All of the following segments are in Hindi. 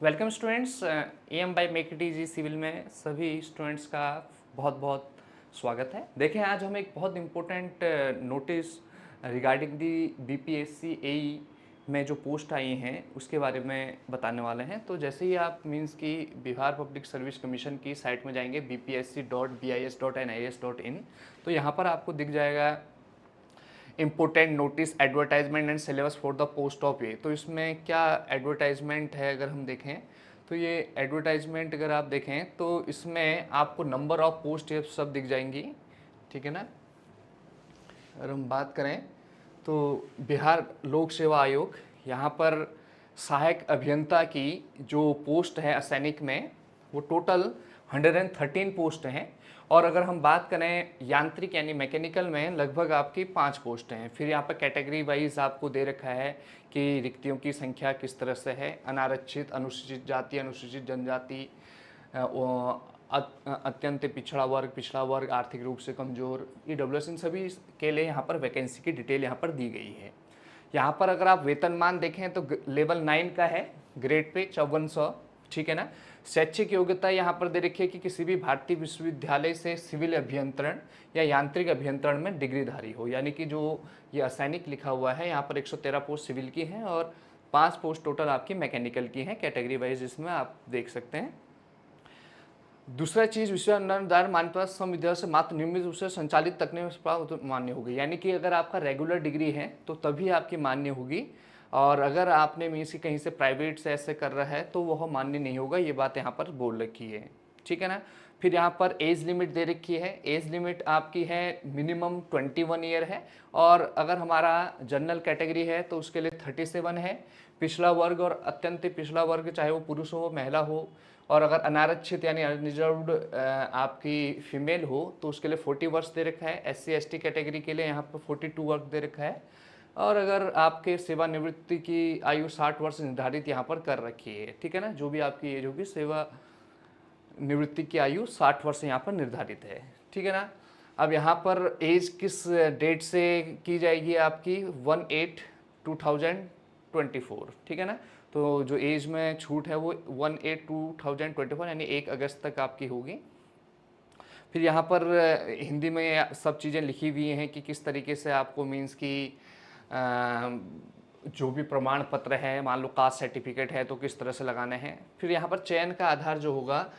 Welcome students. M by make it easy civil में सभी स्टूडेंट्स का बहुत बहुत स्वागत है। देखें, आज हम एक बहुत important notice regarding the BPSC AE में जो पोस्ट आई हैं उसके बारे में बताने वाले हैं। तो जैसे ही आप मींस कि बिहार पब्लिक सर्विस कमीशन की साइट में जाएंगे bpsc.bis.nis.in, तो यहाँ पर आपको दिख जाएगा important notice advertisement and syllabus for the post of A. तो इसमें क्या एडवर्टाइजमेंट है अगर हम देखें तो ये एडवर्टाइजमेंट अगर आप देखें तो इसमें आपको नंबर ऑफ पोस्ट ये सब दिख जाएंगी, ठीक है ना। अगर हम बात करें तो बिहार लोक सेवा आयोग, यहाँ पर सहायक अभियंता की जो पोस्ट है असैनिक में वो टोटल 113 पोस्ट हैं। और अगर हम बात करें यांत्रिक यानी मैकेनिकल में लगभग आपकी 5 पोस्ट हैं। फिर यहाँ पर कैटेगरी वाइज आपको दे रखा है कि रिक्तियों की संख्या किस तरह से है, अनारक्षित, अनुसूचित जाति, अनुसूचित जनजाति, अत्यंत पिछड़ा वर्ग, आर्थिक रूप से कमजोर, ईडब्ल्यूएस, इन सभी के लिए यहाँ पर वैकेंसी की डिटेल यहाँ पर दी गई है। यहाँ पर अगर आप वेतनमान देखें तो लेवल 9 का है, ग्रेड पे 5400, ठीक है ना। शैक्षिक योग्यता यहाँ पर दे रखी है कि किसी भी भारतीय विश्वविद्यालय से सिविल अभियंत्रण या यांत्रिक अभियंत्रण में डिग्रीधारी हो, यानी कि जो ये असैनिक लिखा हुआ है यहाँ पर 113 पोस्ट सिविल की हैं और 5 पोस्ट टोटल आपकी मैकेनिकल की हैं, कैटेगरी वाइज इसमें आप देख सकते हैं। दूसरा चीज, विश्वविद्यालय मान्यता संविदा से मात्र नियमित रूप से संचालित तकनीक मान्य होगी, यानी कि अगर आपका रेगुलर डिग्री है तो तभी आपकी मान्य होगी, और अगर आपने मीन्स की कहीं से प्राइवेट से ऐसे कर रहा है तो वह मान्य नहीं होगा। ये बात यहाँ पर बोल रखी है, ठीक है ना। फिर यहाँ पर एज लिमिट दे रखी है। एज लिमिट आपकी है मिनिमम 21 ईयर है, और अगर हमारा जनरल कैटेगरी है तो उसके लिए 37 है। पिछड़ा वर्ग और अत्यंत पिछड़ा वर्ग, चाहे वो पुरुष हो महिला हो, और अगर अनारक्षित यानी अनरिजर्व्ड आपकी फीमेल हो तो उसके लिए 40 वर्ष दे रखा है। SC ST कैटेगरी के लिए यहाँ पर 42 वर्ष दे रखा है। और अगर आपके सेवानिवृत्ति की आयु 60 वर्ष निर्धारित यहाँ पर कर रखी है, ठीक है ना। जो भी आपकी एज होगी, सेवा निवृत्ति की आयु 60 वर्ष यहाँ पर निर्धारित है, ठीक है ना। अब यहाँ पर एज किस डेट से की जाएगी आपकी, 1/8/2024, ठीक है ना। तो जो एज में छूट है वो 1/8/2024 यानी 1 अगस्त तक आपकी होगी। फिर यहाँ पर हिंदी में सब चीज़ें लिखी हुई हैं कि किस तरीके से आपको मीन्स की जो भी प्रमाण पत्र है, मान लो कास्ट सर्टिफिकेट है तो किस तरह से लगाने हैं। फिर यहाँ पर चयन का आधार जो होगा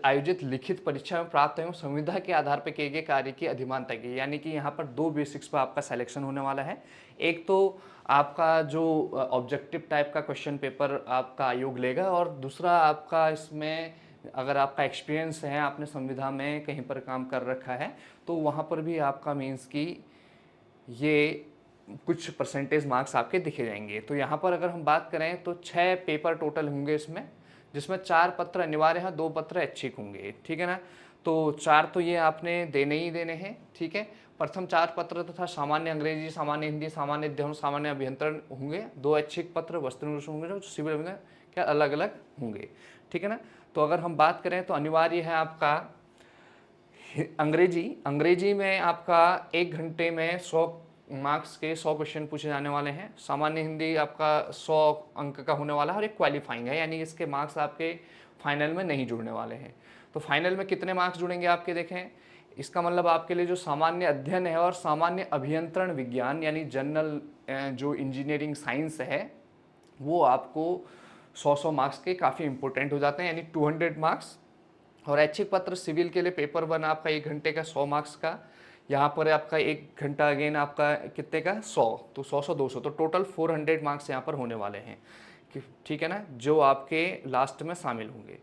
आयोजित लिखित परीक्षा में प्राप्त एवं संविधा के आधार पर किए गए कार्य की अधिमानता की, यानी कि यहाँ पर 2 बेसिक्स पर आपका सिलेक्शन होने वाला है। एक तो आपका जो ऑब्जेक्टिव टाइप का क्वेश्चन पेपर आपका आयोग लेगा, और दूसरा आपका इसमें अगर आपका एक्सपीरियंस है, आपने संविधा में कहीं पर काम कर रखा है तो वहाँ पर भी आपका मीन्स की ये कुछ परसेंटेज मार्क्स आपके दिखे जाएंगे। तो यहाँ पर अगर हम बात करें तो 6 पेपर टोटल होंगे इसमें, जिसमें 4 पत्र अनिवार्य हैं, 2 पत्र ऐच्छिक होंगे, ठीक है ना। तो 4 तो ये आपने देने ही देने हैं, ठीक है। प्रथम 4 पत्र तथा सामान्य अंग्रेजी, सामान्य हिंदी, सामान्य अध्ययन, सामान्य अभियंत्रण होंगे। 2 ऐच्छिक पत्र वस्त्र होंगे जो सिविल अभियंत्रण क्या अलग अलग होंगे, ठीक है ना। तो अगर हम बात करें तो अनिवार्य है आपका अंग्रेजी में आपका 1 घंटे में 100 मार्क्स के 100 क्वेश्चन पूछे जाने वाले हैं। सामान्य हिंदी आपका 100 अंक का होने वाला है और एक क्वालिफाइंग है, यानी इसके मार्क्स आपके फाइनल में नहीं जुड़ने वाले हैं। तो फाइनल में कितने मार्क्स जुड़ेंगे आपके, देखें, इसका मतलब आपके लिए जो सामान्य अध्ययन है और सामान्य अभियंत्रण विज्ञान यानी जनरल जो इंजीनियरिंग साइंस है वो आपको 100 मार्क्स के काफ़ी इंपॉर्टेंट हो जाते हैं, यानी 200 मार्क्स। और ऐच्छिक पत्र सिविल के लिए पेपर 1 आपका 1 घंटे का 100 मार्क्स का, यहाँ पर आपका 1 घंटा अगेन आपका कितने का 100, तो 100 200, तो टोटल 400 मार्क्स यहाँ पर होने वाले हैं, ठीक है ना, जो आपके लास्ट में शामिल होंगे।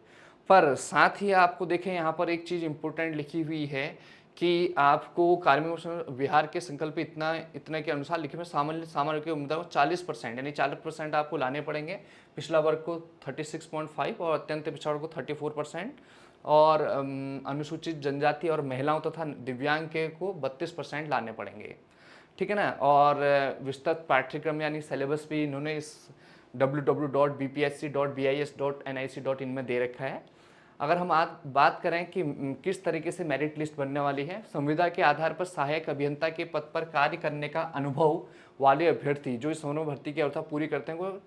पर साथ ही आपको देखें यहाँ पर एक चीज़ इंपॉर्टेंट लिखी हुई है कि आपको कार्मिक बिहार के संकल्प इतने के अनुसार लिखे में सामान्य के उम्मीदवार को 40% यानी 40% आपको लाने पड़ेंगे। पिछला वर्ग को 36.5 और अत्यंत पिछड़ा वर्ग को 34%, और अनुसूचित जनजाति और महिलाओं तथा दिव्यांग के को 32% लाने पड़ेंगे, ठीक है ना। और विस्तृत पाठ्यक्रम यानी सिलेबस भी इन्होंने इस www.bpsc.bis.nic.in में दे रखा है। अगर हम आज बात करें कि किस तरीके से मेरिट लिस्ट बनने वाली है, संविदा के आधार पर सहायक अभियंता के पद पर कार्य करने का अनुभव वाले अभ्यर्थी जो इस दोनों भर्ती की अवस्था पूरी करते हैं वो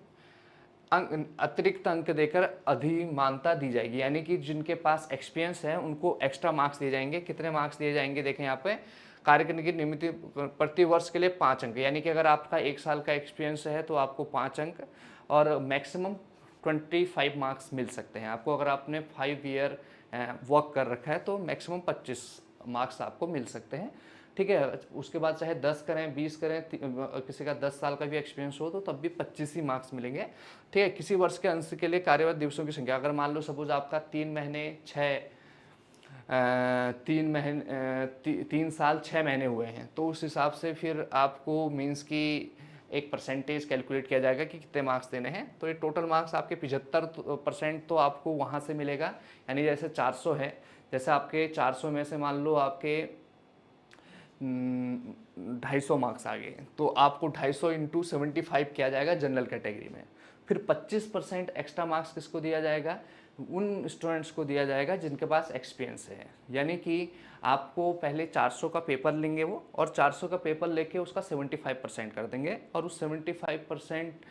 अतिरिक्त अंक देकर अधिमानता दी जाएगी, यानी कि जिनके पास एक्सपीरियंस है उनको एक्स्ट्रा मार्क्स दिए जाएंगे। कितने मार्क्स दिए जाएंगे देखें यहाँ पे, कार्य करने की नियमित प्रति वर्ष के लिए 5 अंक, यानी कि अगर आपका 1 साल का एक्सपीरियंस है तो आपको 5 अंक और मैक्सिमम 25 मार्क्स मिल सकते हैं आपको। अगर आपने 5 ईयर वर्क कर रखा है तो मैक्सिमम 25 मार्क्स आपको मिल सकते हैं, ठीक है। उसके बाद चाहे 10 करें 20 करें, किसी का 10 साल का भी एक्सपीरियंस हो तो तब भी 25 ही मार्क्स मिलेंगे, ठीक है। किसी वर्ष के अंश के लिए कार्यरत दिवसों की संख्या, अगर मान लो सपोज आपका 3 महीने 3 साल 6 महीने हुए हैं, तो उस हिसाब से फिर आपको मीन्स की एक परसेंटेज कैलकुलेट किया जाएगा कि कितने मार्क्स देने हैं। तो ये टोटल मार्क्स आपके 75% तो आपको वहाँ से मिलेगा, यानी जैसे 400 है, जैसे आपके 400 में से मान लो आपके 250 मार्क्स आ गए, तो आपको 250 इंटू 75 किया जाएगा जनरल कैटेगरी में। फिर 25% एक्स्ट्रा मार्क्स किसको दिया जाएगा, उन स्टूडेंट्स को दिया जाएगा जिनके पास एक्सपीरियंस है। यानी कि आपको पहले 400 का पेपर लेंगे वो, और 400 का पेपर लेके उसका 75% कर देंगे, और उस 75%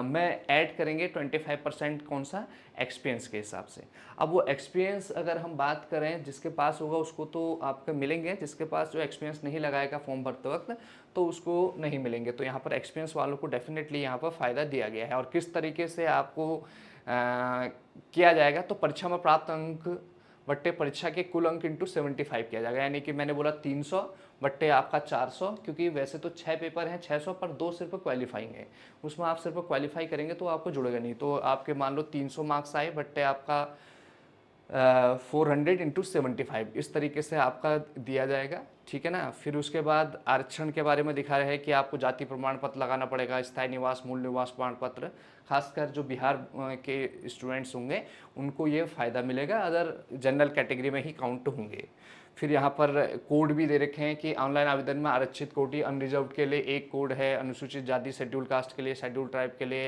में ऐड करेंगे 25% कौन सा, एक्सपीरियंस के हिसाब से। अब वो एक्सपीरियंस अगर हम बात करें जिसके पास होगा उसको तो आपके मिलेंगे, जिसके पास जो एक्सपीरियंस नहीं लगाएगा फॉर्म भरते वक्त तो उसको नहीं मिलेंगे। तो यहाँ पर एक्सपीरियंस वालों को डेफिनेटली यहाँ पर फ़ायदा दिया गया है। और किस तरीके से आपको किया जाएगा, तो परीक्षा में प्राप्त अंक बट्टे परीक्षा के कुल अंक इंटू 75 किया जाएगा, यानी कि मैंने बोला 300 बट्टे आपका 400, क्योंकि वैसे तो 6 पेपर हैं 600 पर 2 सिर्फ क्वालिफाइंग है, उसमें आप सिर्फ क्वालिफाई करेंगे तो आपको जुड़ेगा नहीं। तो आपके मान लो 300 मार्क्स आए बट्टे आपका 400 इंटू 75, इस तरीके से आपका दिया जाएगा, ठीक है ना। फिर उसके बाद आरक्षण के बारे में दिखा रहे हैं कि आपको जाति प्रमाण पत्र लगाना पड़ेगा, स्थायी निवास मूल निवास प्रमाण पत्र, खासकर जो बिहार के स्टूडेंट्स होंगे उनको ये फ़ायदा मिलेगा, अदर जनरल कैटेगरी में ही काउंट होंगे। फिर यहाँ पर कोड भी दे रखे हैं कि ऑनलाइन आवेदन में आरक्षित कोटि अनरिजर्व के लिए एक कोड है, अनुसूचित जाति शेड्यूल कास्ट के लिए, शेड्यूल ट्राइब के लिए,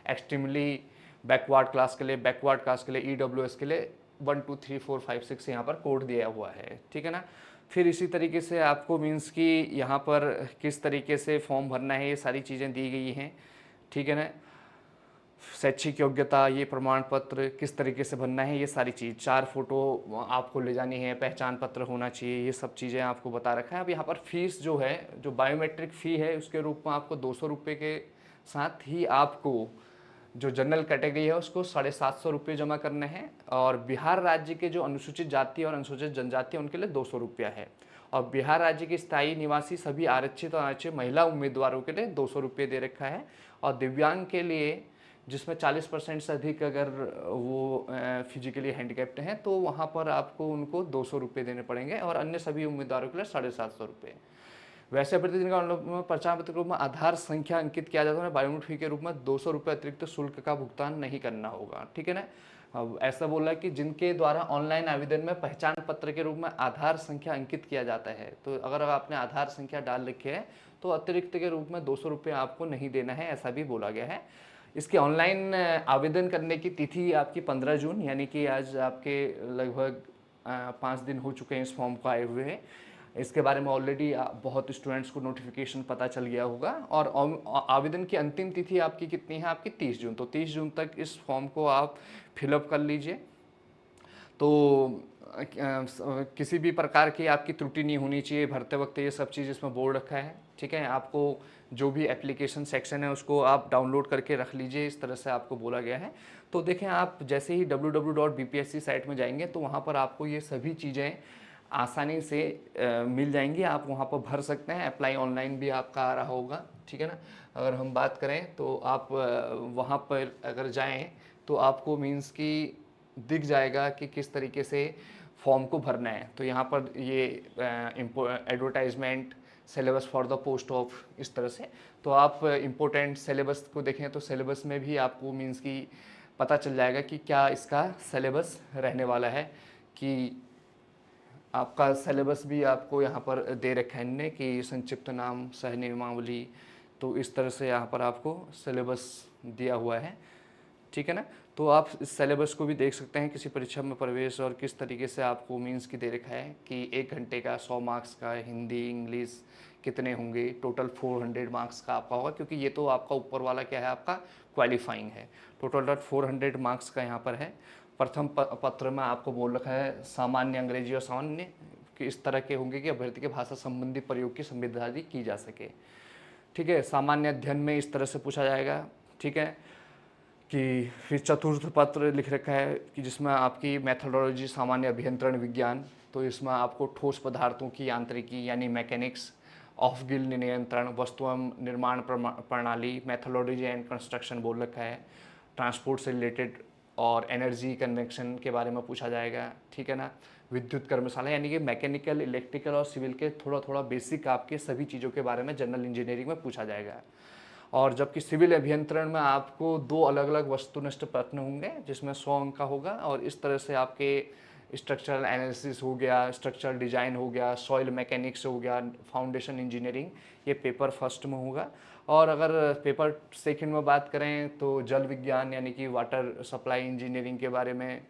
एक्सट्रीमली बैकवर्ड क्लास के लिए, बैकवर्ड कास्ट के लिए, EWS के लिए 1 2 3 4 5 6 यहाँ पर कोड दिया हुआ है, ठीक है ना। फिर इसी तरीके से आपको मीन्स कि यहाँ पर किस तरीके से फॉर्म भरना है ये सारी चीज़ें दी गई हैं, ठीक है ना। शैक्षिक योग्यता, ये प्रमाण पत्र किस तरीके से भरना है, ये सारी चीज़, 4 फोटो आपको ले जानी है, पहचान पत्र होना चाहिए, ये सब चीज़ें आपको बता रखा है। अब यहाँ पर फीस जो है, जो बायोमेट्रिक फ़ी है उसके रूप में आपको 200 रुपये के साथ ही आपको जो जनरल कैटेगरी है उसको 750 रुपये जमा करने हैं, और बिहार राज्य के जो अनुसूचित जाति और अनुसूचित जनजाति उनके लिए 200 रुपया है, और बिहार राज्य के स्थायी निवासी सभी आरक्षित और आरक्षित महिला उम्मीदवारों के लिए 200 रुपये दे रखा है। और दिव्यांग के लिए जिसमें 40% से अधिक अगर वो फिजिकली हैंडीकैप्ड हैं तो वहाँ पर आपको उनको 200 रुपये देने पड़ेंगे, और अन्य सभी उम्मीदवारों के लिए 750 रुपये। वैसे प्रतिदिन का पहचान पत्र के रूप में आधार संख्या अंकित किया जाता है, बायोमेट्रिक फी के रूप में 200 रुपये अतिरिक्त शुल्क का भुगतान नहीं करना होगा, ठीक है ना। अब ऐसा बोला कि जिनके द्वारा ऑनलाइन आवेदन में पहचान पत्र के रूप में आधार संख्या अंकित किया जाता है, तो अगर आपने आधार संख्या डाल रखी है तो अतिरिक्त के रूप में 200 रुपये आपको नहीं देना है, ऐसा भी बोला गया है। इसके ऑनलाइन आवेदन करने की तिथि आपकी 15 जून, यानी कि आज आपके लगभग 5 दिन हो चुके हैं इस फॉर्म को आए हुए हैं। इसके बारे में ऑलरेडी बहुत स्टूडेंट्स को नोटिफिकेशन पता चल गया होगा। और आवेदन की अंतिम तिथि आपकी कितनी है, आपकी 30 जून। तो 30 जून तक इस फॉर्म को आप फिलअप कर लीजिए। तो किसी भी प्रकार की आपकी त्रुटि नहीं होनी चाहिए भरते वक्त, ये सब चीज़ इसमें बोर्ड रखा है, ठीक है। आपको जो भी एप्लीकेशन सेक्शन है उसको आप डाउनलोड करके रख लीजिए, इस तरह से आपको बोला गया है। तो देखें, आप जैसे ही www.bpsc साइट में जाएंगे तो वहाँ पर आपको ये सभी चीज़ें आसानी से मिल जाएंगी, आप वहाँ पर भर सकते हैं। अप्लाई ऑनलाइन भी आपका आ रहा होगा, ठीक है ना। अगर हम बात करें तो आप वहाँ पर अगर जाएं तो आपको मीन्स कि दिख जाएगा कि किस तरीके से फॉर्म को भरना है। तो यहाँ पर ये advertisement, syllabus for the post of, इस तरह से। तो आप इम्पोर्टेंट सिलेबस को देखें तो सिलेबस में भी आपको मीन्स की पता चल जाएगा कि क्या इसका सिलेबस रहने वाला है, कि आपका सिलेबस भी आपको यहाँ पर दे रखा है इनने कि संक्षिप्त नाम, सह नियमावली। तो इस तरह से यहाँ पर आपको सिलेबस दिया हुआ है, ठीक है ना। तो आप इस सिलेबस को भी देख सकते हैं किसी परीक्षा में प्रवेश, और किस तरीके से आपको मीन्स की दे रखा है कि 1 घंटे का 100 मार्क्स का हिंदी इंग्लिश कितने होंगे, टोटल 400 मार्क्स का आपका होगा, क्योंकि ये तो आपका ऊपर वाला क्या है, आपका क्वालिफाइंग है। टोटल 400 मार्क्स का यहाँ पर है। प्रथम पत्र में आपको बोल रखा है सामान्य अंग्रेजी और सामान्य कि इस तरह के होंगे कि अभ्यर्थी के भाषा संबंधी प्रयोग की समझदारी की जा सके। ठीक है, सामान्य अध्ययन में इस तरह से पूछा जाएगा। ठीक है, कि फिर चतुर्थ पत्र लिख रखा है कि जिसमें आपकी मेथोडोलॉजी सामान्य अभियंत्रण विज्ञान, तो इसमें आपको ठोस पदार्थों की यांत्रिकी यानी मैकेनिक्स, ऑफ गिल नियंत्रण, वस्तु एवं निर्माण प्रणाली, मेथोडोलॉजी एंड कंस्ट्रक्शन बोल रखा है। ट्रांसपोर्ट से रिलेटेड और एनर्जी कन्वेक्शन के बारे में पूछा जाएगा। ठीक है ना, विद्युत कर्मशाला यानी कि मैकेनिकल, इलेक्ट्रिकल और सिविल के थोड़ा थोड़ा बेसिक आपके सभी चीज़ों के बारे में जनरल इंजीनियरिंग में पूछा जाएगा। और जबकि सिविल अभियंत्रण में आपको 2 अलग अलग वस्तुनिष्ठ प्रश्न होंगे जिसमें 100 अंक का होगा, और इस तरह से आपके स्ट्रक्चरल एनालिसिस हो गया, स्ट्रक्चरल डिजाइन हो गया, सॉइल मैकेनिक्स हो गया, फाउंडेशन इंजीनियरिंग, ये पेपर फर्स्ट में होगा। और अगर पेपर सेकंड में बात करें तो जल विज्ञान यानी कि वाटर सप्लाई इंजीनियरिंग के बारे में,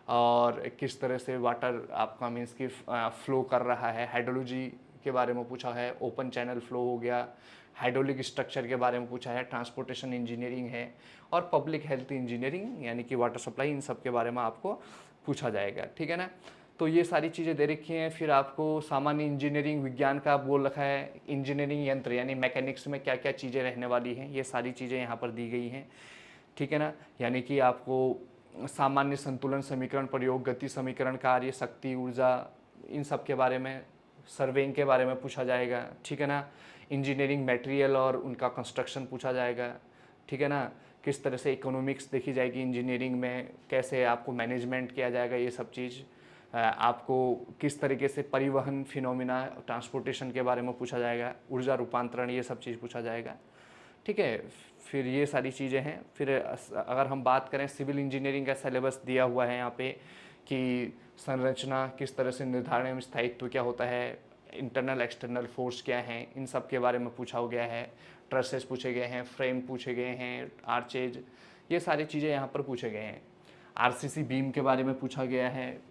और किस तरह से वाटर आपका मीन्स कि फ्लो कर रहा है, हाइड्रोलॉजी के बारे में पूछा है, ओपन चैनल फ्लो हो गया, हाइड्रोलिक स्ट्रक्चर के बारे में पूछा है, ट्रांसपोर्टेशन इंजीनियरिंग है, और पब्लिक हेल्थ इंजीनियरिंग यानी कि वाटर सप्लाई, इन सब के बारे में आपको पूछा जाएगा। ठीक है ना, तो ये सारी चीज़ें दे रखी हैं। फिर आपको सामान्य इंजीनियरिंग विज्ञान का बोल रखा है, इंजीनियरिंग यंत्र यानी मैकेनिक्स में क्या क्या चीज़ें रहने वाली हैं, ये सारी चीज़ें यहाँ पर दी गई हैं। ठीक है ना, यानी कि आपको सामान्य संतुलन समीकरण प्रयोग, गति समीकरण कार्य, शक्ति ऊर्जा, इन सब के बारे में, सर्वेइंग के बारे में पूछा जाएगा। ठीक है ना, इंजीनियरिंग मटेरियल और उनका कंस्ट्रक्शन पूछा जाएगा। ठीक है ना, किस तरह से इकोनॉमिक्स देखी जाएगी इंजीनियरिंग में, कैसे आपको मैनेजमेंट किया जाएगा, ये सब चीज़। आपको किस तरीके से परिवहन फिनोमिना, ट्रांसपोर्टेशन के बारे में पूछा जाएगा, ऊर्जा रूपांतरण, ये सब चीज़ पूछा जाएगा। ठीक है, फिर ये सारी चीज़ें हैं। फिर अगर हम बात करें सिविल इंजीनियरिंग का सिलेबस दिया हुआ है यहाँ पे कि संरचना किस तरह से निर्धारण एवं स्थायित्व क्या होता है, इंटरनल एक्सटर्नल फोर्स क्या हैं, इन सब के बारे में पूछा गया है। ट्रसेस पूछे गए हैं, फ्रेम पूछे गए हैं, आर्चेज, ये सारी चीज़ें यहाँ पर पूछे गए हैं। आरसीसी बीम के बारे में पूछा गया है,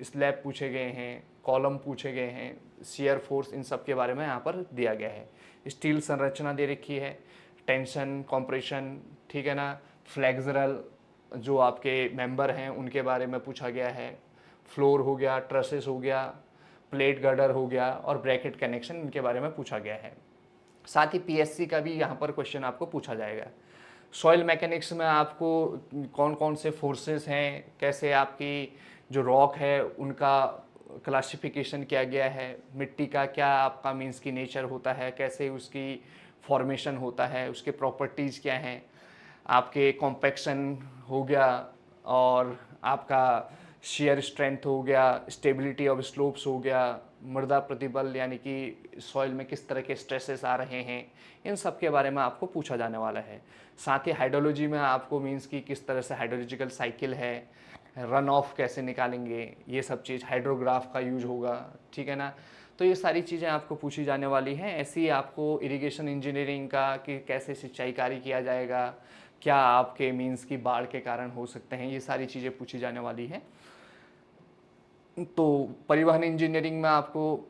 स्लैब पूछे गए हैं, कॉलम पूछे गए हैं, शियर फोर्स, इन सब के बारे में यहाँ पर दिया गया है। स्टील संरचना दे रखी है, टेंशन, कॉम्प्रेशन, ठीक है ना, फ्लेक्सरल जो आपके मेंबर हैं उनके बारे में पूछा गया है, फ्लोर हो गया, ट्रसेस हो गया, प्लेट गर्डर हो गया, और ब्रैकेट कनेक्शन, इनके बारे में पूछा गया है। साथ ही पीएससी का भी यहाँ पर क्वेश्चन आपको पूछा जाएगा। सॉइल मैकेनिक्स में आपको कौन कौन से फोर्सेस हैं, कैसे आपकी जो रॉक है उनका क्लासिफिकेशन किया गया है, मिट्टी का क्या आपका मीन्स की नेचर होता है, कैसे उसकी फॉर्मेशन होता है, उसके प्रॉपर्टीज़ क्या हैं, आपके कॉम्पैक्शन हो गया, और आपका शेयर स्ट्रेंथ हो गया, स्टेबिलिटी ऑफ स्लोप्स हो गया, मृदा प्रतिबल यानी कि सॉइल में किस तरह के स्ट्रेसेस आ रहे हैं, इन सब के बारे में आपको पूछा जाने वाला है। साथ ही हाइड्रोलॉजी में आपको मीन्स की किस तरह से हाइड्रोलॉजिकल साइकिल है, रन ऑफ कैसे निकालेंगे, ये सब चीज़, हाइड्रोग्राफ का यूज होगा। ठीक है ना, तो ये सारी चीज़ें आपको पूछी जाने वाली हैं। ऐसे ही आपको इरिगेशन इंजीनियरिंग का कि कैसे सिंचाई कार्य किया जाएगा, क्या आपके मीन्स की बाढ़ के कारण हो सकते हैं, ये सारी चीज़ें पूछी जाने वाली हैं। तो परिवहन इंजीनियरिंग में आपको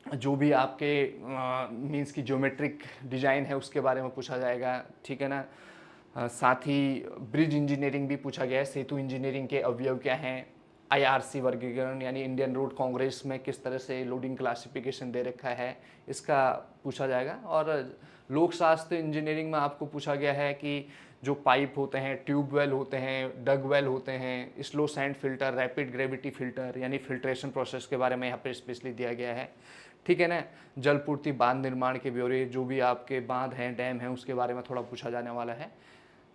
जो भी आपके मीन्स की ज्योमेट्रिक डिज़ाइन है उसके बारे में पूछा जाएगा। ठीक है ना, साथ ही ब्रिज इंजीनियरिंग भी पूछा गया है, सेतु इंजीनियरिंग के अवयव क्या हैं, आईआरसी वर्गीकरण यानी इंडियन रोड कांग्रेस में किस तरह से लोडिंग क्लासिफिकेशन दे रखा है, इसका पूछा जाएगा। और लोक स्वास्थ्य इंजीनियरिंग में आपको पूछा गया है कि जो पाइप होते हैं, ट्यूब वेल होते हैं, डग वेल होते हैं, slow sand filter, rapid gravity filter यानी फिल्ट्रेशन प्रोसेस के बारे में यहाँ पे स्पेशली दिया गया है। ठीक है ना, जलपूर्ति बांध निर्माण के ब्यौरे, जो भी आपके बांध हैं, डैम हैं, उसके बारे में थोड़ा पूछा जाने वाला है।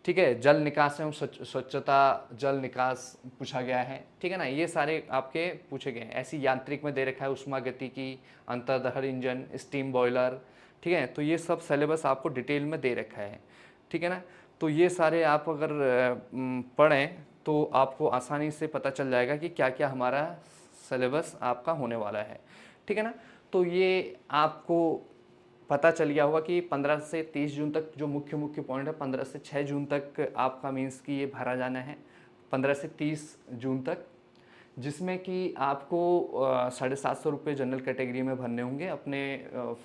ठीक है, जल निकास एवं स्वच्छता जल निकास पूछा गया है। ठीक है ना, ये सारे आपके पूछे गए हैं। ऐसी यांत्रिक में दे रखा है उष्मा गति की, अंतर्दहन इंजन, स्टीम बॉयलर। ठीक है, तो ये सब सिलेबस आपको डिटेल में दे रखा है। ठीक है ना, तो ये सारे आप अगर पढ़ें तो आपको आसानी से पता चल जाएगा कि क्या क्या हमारा सिलेबस आपका होने वाला है। ठीक है ना, तो ये आपको पता चल गया होगा कि 15 से 30 जून तक जो मुख्य मुख्य पॉइंट है, 15 से 6 जून तक आपका मीन्स की ये भरा जाना है। 15 से 30 जून तक, जिसमें कि आपको 750 रुपये जनरल कैटेगरी में भरने होंगे। अपने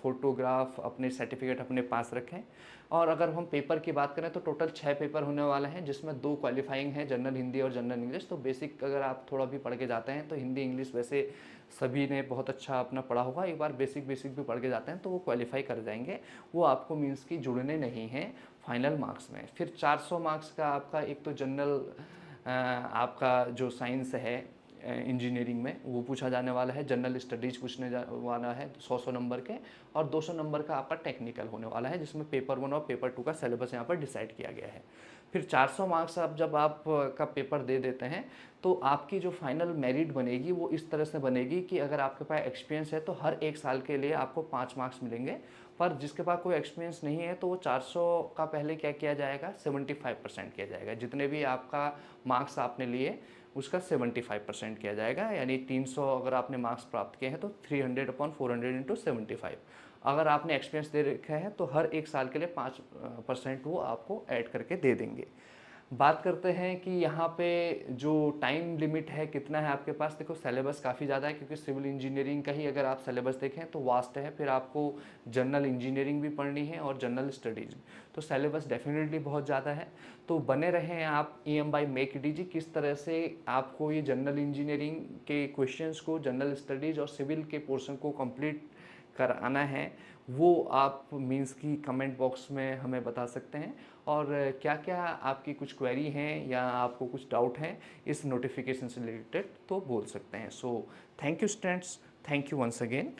फ़ोटोग्राफ, अपने सर्टिफिकेट अपने पास रखें। और अगर हम पेपर की बात करें तो टोटल 6 पेपर होने वाले हैं, जिसमें 2 क्वालिफाइंग हैं, जनरल हिंदी और जनरल इंग्लिश। तो बेसिक अगर आप थोड़ा भी पढ़ के जाते हैं तो हिंदी इंग्लिश वैसे सभी ने बहुत अच्छा अपना पढ़ा होगा, एक बार बेसिक बेसिक भी पढ़ के जाते हैं तो वो क्वालिफाई कर जाएंगे। वो आपको मीन्स की जुड़ने नहीं हैं फाइनल मार्क्स में। फिर 400 मार्क्स का आपका एक तो जनरल आपका जो साइंस है इंजीनियरिंग में वो पूछा जाने वाला है, जनरल स्टडीज़ पूछने वाला है 100 नंबर के, और 200 नंबर का आपका टेक्निकल होने वाला है, जिसमें पेपर 1 और पेपर 2 का सिलेबस यहाँ पर डिसाइड किया गया है। फिर 400 मार्क्स आप जब आप का पेपर दे देते हैं तो आपकी जो फाइनल मेरिट बनेगी वो इस तरह से बनेगी कि अगर आपके पास एक्सपीरियंस है तो हर एक साल के लिए आपको 5 मार्क्स मिलेंगे। पर जिसके पास कोई एक्सपीरियंस नहीं है तो वो 400 का पहले क्या किया जाएगा, 75% किया जाएगा। जितने भी आपका मार्क्स आपने लिए उसका 75% किया जाएगा, यानी 300 अगर आपने मार्क्स प्राप्त किए हैं तो 300/400 इंटू 75। अगर आपने एक्सपीरियंस दे रखा है तो हर एक साल के लिए 5% वो आपको ऐड करके दे देंगे। बात करते हैं कि यहाँ पे जो टाइम लिमिट है कितना है आपके पास। देखो सिलेबस काफ़ी ज़्यादा है, क्योंकि सिविल इंजीनियरिंग का ही अगर आप सिलेबस देखें तो वास्ट है। फिर आपको जनरल इंजीनियरिंग भी पढ़नी है और जनरल स्टडीज़ भी, तो सिलेबस डेफिनेटली बहुत ज़्यादा है। तो बने रहें आप EM बाई MECDG, किस तरह से आपको ये जनरल इंजीनियरिंग के क्वेश्चंस को, जनरल स्टडीज़ और सिविल के पोर्शन को कंप्लीट कराना है, वो आप मीन्स की कमेंट बॉक्स में हमें बता सकते हैं। और क्या क्या आपकी कुछ क्वेरी हैं या आपको कुछ डाउट है इस नोटिफिकेशन से रिलेटेड तो बोल सकते हैं। So thank you students, thank you once again.